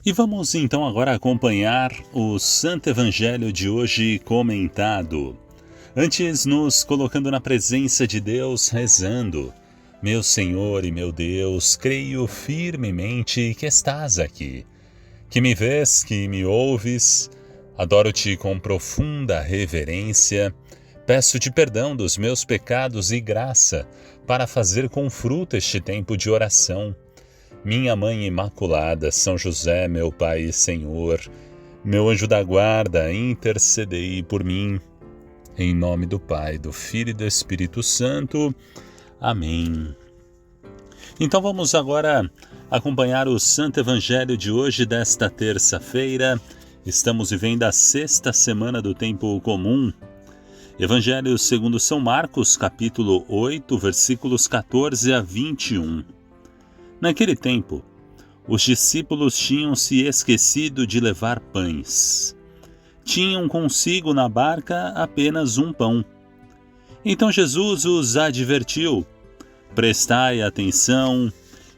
E vamos então agora acompanhar o Santo Evangelho de hoje comentado. Antes, nos colocando na presença de Deus, rezando. Meu Senhor e meu Deus, creio firmemente que estás aqui, que me vês, que me ouves. Adoro-te com profunda reverência. Peço-te perdão dos meus pecados e graça para fazer com fruto este tempo de oração. Minha Mãe Imaculada, São José, meu Pai e Senhor, meu anjo da guarda, intercedei por mim. Em nome do Pai, do Filho e do Espírito Santo. Amém. Então vamos agora acompanhar o Santo Evangelho de hoje, desta terça-feira. Estamos vivendo a sexta semana do tempo comum. Evangelho segundo São Marcos, capítulo 8, versículos 14 a 21. Naquele tempo, os discípulos tinham se esquecido de levar pães. Tinham consigo na barca apenas um pão. Então Jesus os advertiu: prestai atenção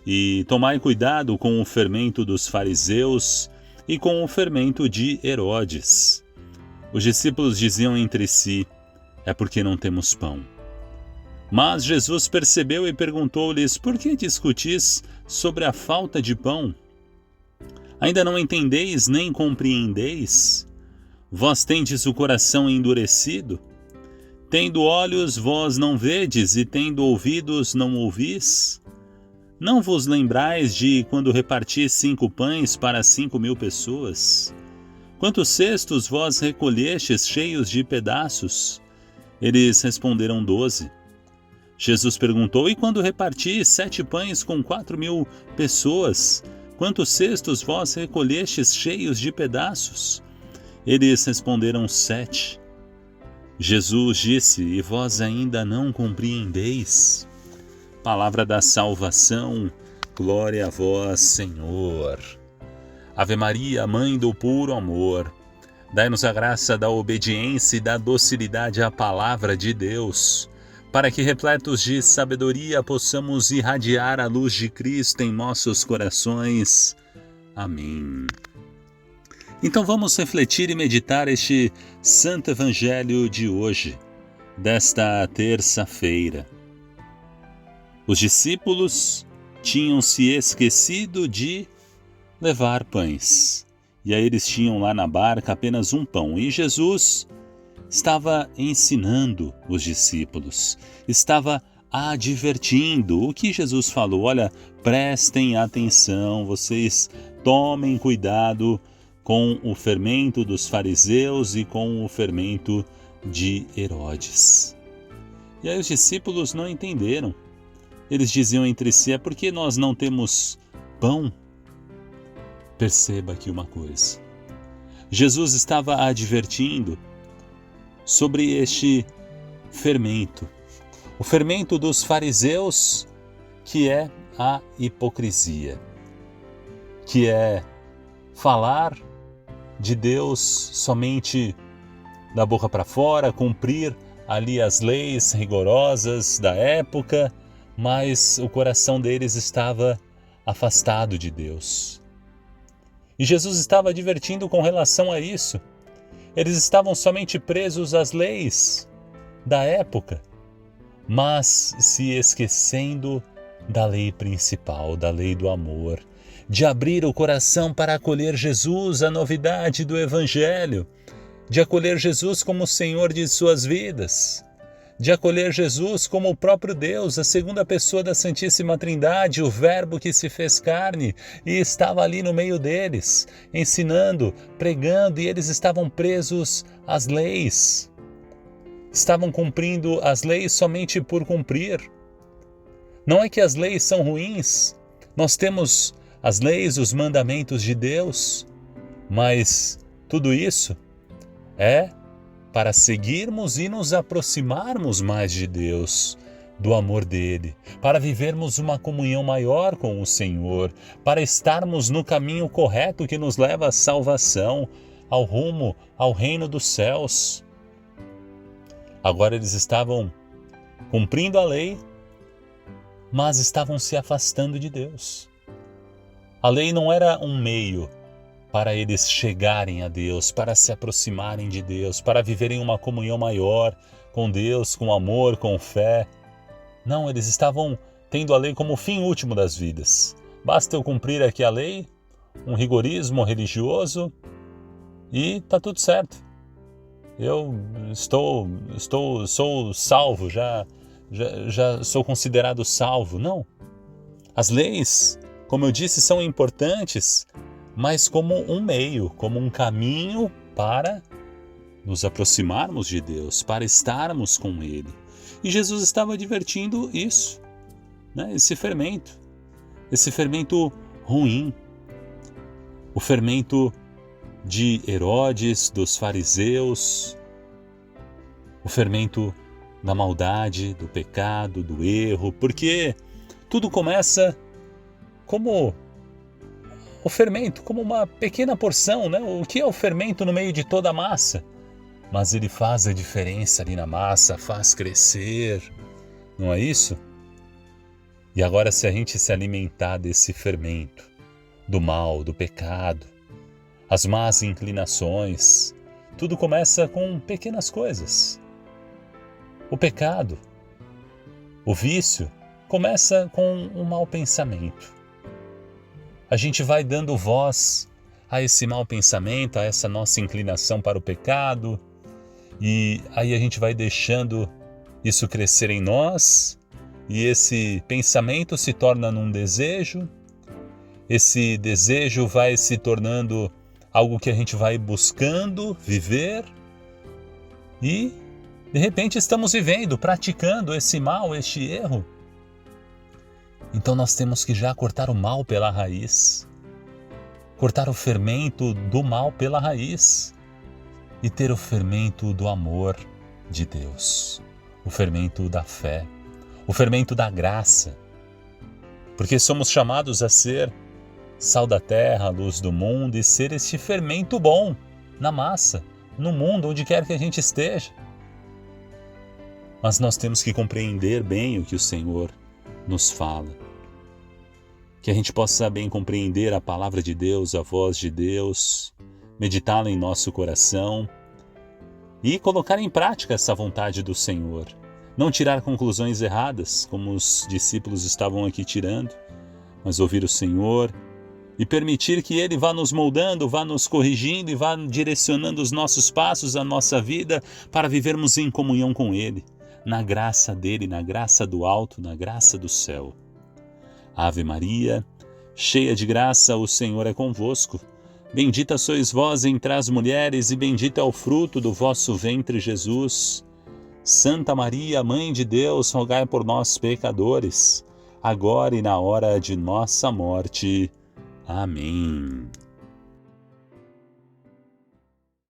e tomai cuidado com o fermento dos fariseus e com o fermento de Herodes. Os discípulos diziam entre si: é porque não temos pão. Mas Jesus percebeu e perguntou-lhes: por que discutis sobre a falta de pão? Ainda não entendeis nem compreendeis? Vós tendes o coração endurecido? Tendo olhos, vós não vedes, e tendo ouvidos, não ouvis? Não vos lembrais de quando reparti 5 pães para 5.000 pessoas? Quantos cestos vós recolhestes cheios de pedaços? Eles responderam 12. Jesus perguntou: e quando reparti 7 pães com 4.000 pessoas, quantos cestos vós recolhestes cheios de pedaços? Eles responderam 7. Jesus disse: e vós ainda não compreendeis? Palavra da salvação, glória a vós, Senhor. Ave Maria, Mãe do puro amor, dai-nos a graça da obediência e da docilidade à palavra de Deus, para que, repletos de sabedoria, possamos irradiar a luz de Cristo em nossos corações. Amém. Então vamos refletir e meditar este Santo Evangelho de hoje, desta terça-feira. Os discípulos tinham se esquecido de levar pães, e aí eles tinham lá na barca apenas um pão, e Jesus estava ensinando os discípulos, estava advertindo. O que Jesus falou? Olha, prestem atenção, vocês tomem cuidado com o fermento dos fariseus e com o fermento de Herodes. E aí os discípulos não entenderam. Eles diziam entre si: é porque nós não temos pão? Perceba aqui uma coisa. Jesus estava advertindo sobre este fermento. O fermento dos fariseus, que é a hipocrisia, que é falar de Deus somente da boca para fora, cumprir ali as leis rigorosas da época, mas o coração deles estava afastado de Deus. E Jesus estava advertindo com relação a isso. Eles estavam somente presos às leis da época, mas se esquecendo da lei principal, da lei do amor, de abrir o coração para acolher Jesus, a novidade do Evangelho, de acolher Jesus como o Senhor de suas vidas, de acolher Jesus como o próprio Deus, a segunda pessoa da Santíssima Trindade, o Verbo que se fez carne e estava ali no meio deles, ensinando, pregando, e eles estavam presos às leis. Estavam cumprindo as leis somente por cumprir. Não é que as leis são ruins, nós temos as leis, os mandamentos de Deus, mas tudo isso é para seguirmos e nos aproximarmos mais de Deus, do amor dele, para vivermos uma comunhão maior com o Senhor, para estarmos no caminho correto que nos leva à salvação, ao rumo, ao reino dos céus. Agora eles estavam cumprindo a lei, mas estavam se afastando de Deus. A lei não era um meio para eles chegarem a Deus, para se aproximarem de Deus, para viverem uma comunhão maior com Deus, com amor, com fé. Não, eles estavam tendo a lei como o fim último das vidas. Basta eu cumprir aqui a lei, um rigorismo religioso, e está tudo certo. Eu sou salvo, já sou considerado salvo. Não. As leis, como eu disse, são importantes, mas como um meio, como um caminho para nos aproximarmos de Deus, para estarmos com Ele. E Jesus estava advertindo isso, né? Esse fermento ruim, o fermento de Herodes, dos fariseus, o fermento da maldade, do pecado, do erro, porque tudo começa como o fermento, como uma pequena porção, né? O que é o fermento no meio de toda a massa? Mas ele faz a diferença ali na massa, faz crescer, não é isso? E agora, se a gente se alimentar desse fermento, do mal, do pecado, as más inclinações, tudo começa com pequenas coisas. O pecado, o vício, começa com um mau pensamento. A gente vai dando voz a esse mau pensamento, a essa nossa inclinação para o pecado, e aí a gente vai deixando isso crescer em nós, e esse pensamento se torna num desejo, esse desejo vai se tornando algo que a gente vai buscando viver, e de repente estamos vivendo, praticando esse mal, este erro. Então nós temos que já cortar o mal pela raiz, cortar o fermento do mal pela raiz e ter o fermento do amor de Deus, o fermento da fé, o fermento da graça, porque somos chamados a ser sal da terra, luz do mundo e ser este fermento bom na massa, no mundo, onde quer que a gente esteja. Mas nós temos que compreender bem o que o Senhor nos fala. Que a gente possa bem compreender a palavra de Deus, a voz de Deus, meditá-la em nosso coração e colocar em prática essa vontade do Senhor. Não tirar conclusões erradas, como os discípulos estavam aqui tirando, mas ouvir o Senhor e permitir que Ele vá nos moldando, vá nos corrigindo e vá direcionando os nossos passos, a nossa vida, para vivermos em comunhão com Ele, na graça dEle, na graça do alto, na graça do céu. Ave Maria, cheia de graça, o Senhor é convosco. Bendita sois vós entre as mulheres e bendito é o fruto do vosso ventre, Jesus. Santa Maria, Mãe de Deus, rogai por nós, pecadores, agora e na hora de nossa morte. Amém.